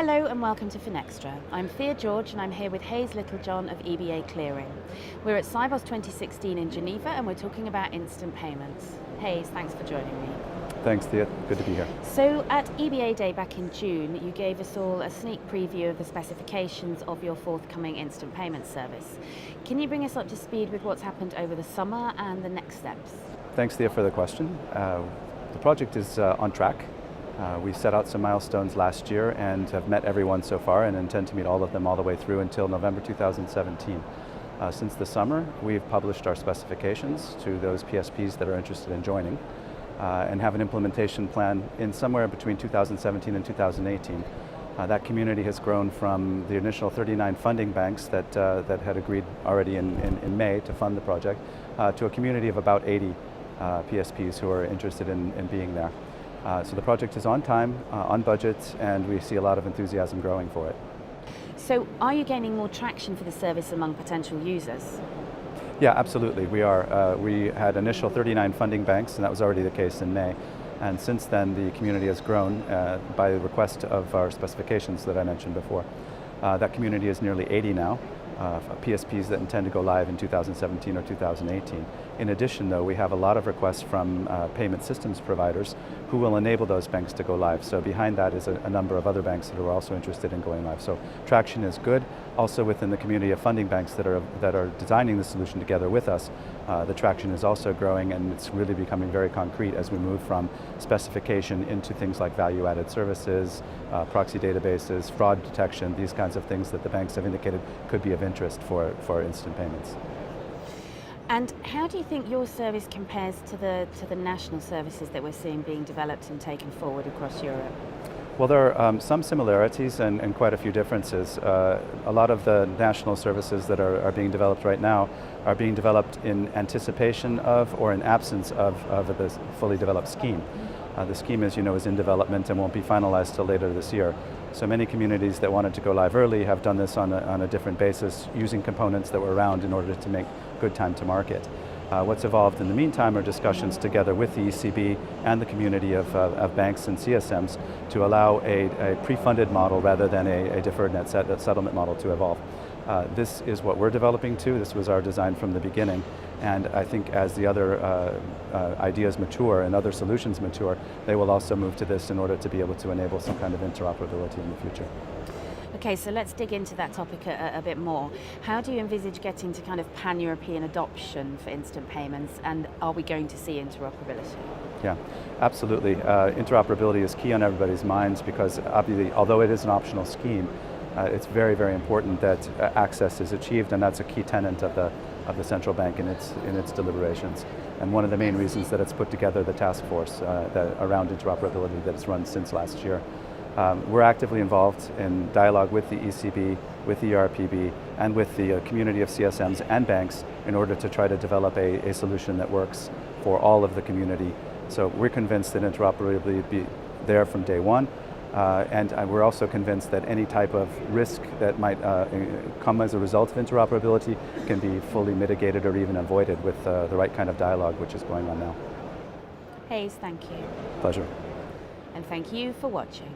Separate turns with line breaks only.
Hello and welcome to Finextra. I'm Thea George and I'm here with Littlejohn of EBA Clearing. We're at Cybos 2016 in Geneva and we're talking about instant payments. Hayes, thanks for joining me.
Thanks, Thea. Good to be here.
So at EBA Day back in June, you gave us all a sneak preview of the specifications of your forthcoming instant payment service. Can you bring us up to speed with what's happened over the summer and the next steps?
Thanks, Thea, for the question. The project is on track. We set out some milestones last year and have met everyone so far and intend to meet all of them all the way through until November 2017. Since the summer, we've published our specifications to those PSPs that are interested in joining and have an implementation plan in somewhere between 2017 and 2018. That community has grown from the initial 39 funding banks that had agreed already in May to fund the project to a community of about 80 PSPs who are interested in being there. So the project is on time, on budget, and we see a lot of enthusiasm growing for it.
So are you gaining more traction for the service among potential users?
Yeah, absolutely, we are. We had initial 39 funding banks, and that was already the case in May. And since then, the community has grown by the request of our specifications that I mentioned before. That community is nearly 80 now. PSPs that intend to go live in 2017 or 2018. In addition, though, we have a lot of requests from payment systems providers who will enable those banks to go live. So behind that is a number of other banks that are also interested in going live. So traction is good. Also within the community of funding banks that are designing the solution together with us, the traction is also growing, and it's really becoming very concrete as we move from specification into things like value-added services, proxy databases, fraud detection, these kinds of things that the banks have indicated could be of interest for instant payments.
And how do you think your service compares to the national services that we're seeing being developed and taken forward across Europe?
Well, there are some similarities and quite a few differences. A lot of the national services that are being developed right now are being developed in anticipation of or in absence of the fully developed scheme. The scheme, as you know, is in development and won't be finalized till later this year. So many communities that wanted to go live early have done this on a different basis, using components that were around in order to make good time to market. What's evolved in the meantime are discussions together with the ECB and the community of banks and CSMs to allow a pre-funded model rather than a deferred net settlement model to evolve. This is what we're developing too. This was our design from the beginning. And I think as the other ideas mature and other solutions mature, they will also move to this in order to be able to enable some kind of interoperability in the future.
Okay, so let's dig into that topic a bit more. How do you envisage getting to kind of pan-European adoption for instant payments, and are we going to see interoperability?
Yeah, absolutely. Interoperability is key on everybody's minds because obviously, although it is an optional scheme, it's very, very important that access is achieved, and that's a key tenet of the central bank in its deliberations. And one of the main reasons that it's put together the task force around interoperability that it's run since last year. We're actively involved in dialogue with the ECB, with the ERPB, and with the community of CSMs and banks in order to try to develop a solution that works for all of the community. So we're convinced that interoperability will be there from day one. And we're also convinced that any type of risk that might come as a result of interoperability can be fully mitigated or even avoided with the right kind of dialogue, which is going on now.
Hayes, thank you.
Pleasure.
And thank you for watching.